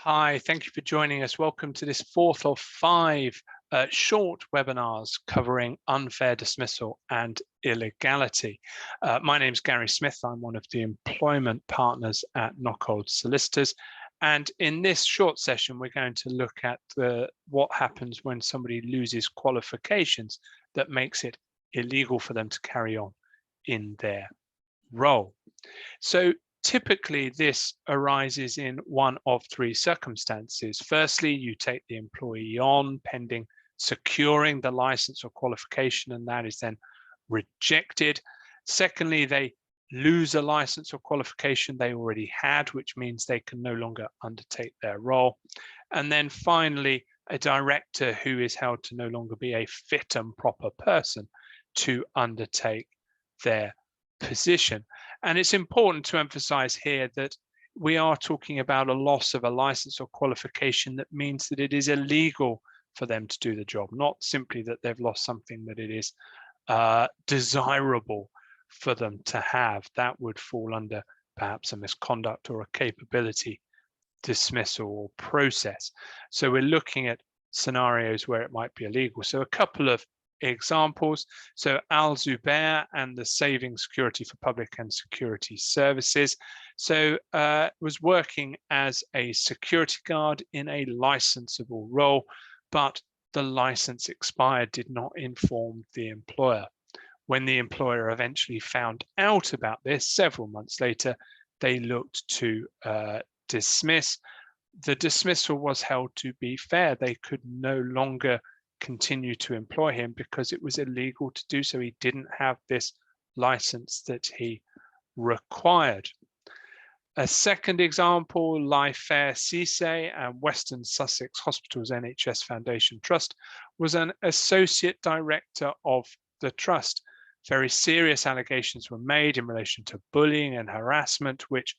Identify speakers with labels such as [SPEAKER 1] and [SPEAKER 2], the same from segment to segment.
[SPEAKER 1] Hi, thank you for joining us. Welcome to this fourth of five short webinars covering unfair dismissal and illegality. My name is Gary Smith. I'm one of the employment partners at Knockhold Solicitors. And in this short session, we're going to look at what happens when somebody loses qualifications that makes it illegal for them to carry on in their role. So typically this arises in one of three circumstances. Firstly, you take the employee on pending securing the license or qualification, and that is then rejected. Secondly, they lose a license or qualification they already had, which means they can no longer undertake their role. And then finally, a director who is held to no longer be a fit and proper person to undertake their position. And it's important to emphasize here that we are talking about a loss of a license or qualification that means that it is illegal for them to do the job, not simply that they've lost something that it is desirable for them to have. That would fall under perhaps a misconduct or a capability dismissal or process. So we're looking at scenarios where it might be illegal. So a couple of examples. So Al Zubair and the Saving Security for Public and Security Services. So was working as a security guard in a licensable role, but the license expired, did not inform the employer. When the employer eventually found out about this several months later, they looked to dismiss. The dismissal was held to be fair. They could no longer continue to employ him because it was illegal to do so. He didn't have this license that he required. A second example, Life Fair CISE and Western Sussex Hospitals NHS Foundation Trust was an associate director of the trust. Very serious allegations were made in relation to bullying and harassment, which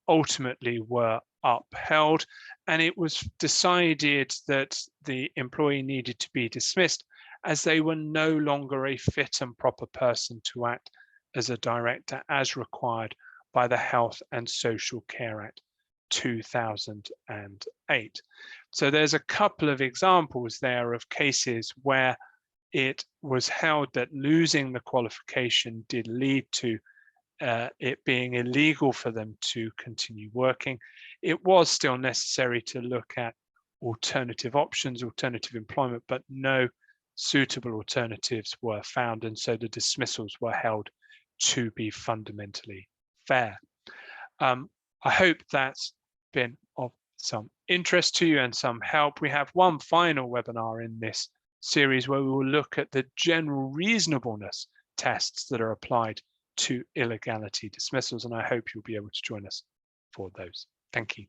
[SPEAKER 1] ultimately were upheld, and it was decided that the employee needed to be dismissed as they were no longer a fit and proper person to act as a director as required by the Health and Social Care Act 2008. So there's a couple of examples there of cases where it was held that losing the qualification did lead to it being illegal for them to continue working. It was still necessary to look at alternative options, alternative employment, but no suitable alternatives were found, and so the dismissals were held to be fundamentally fair. I hope that's been of some interest to you and some help. We have one final webinar in this series where we will look at the general reasonableness tests that are applied to illegality dismissals, and I hope you'll be able to join us for those. Thank you.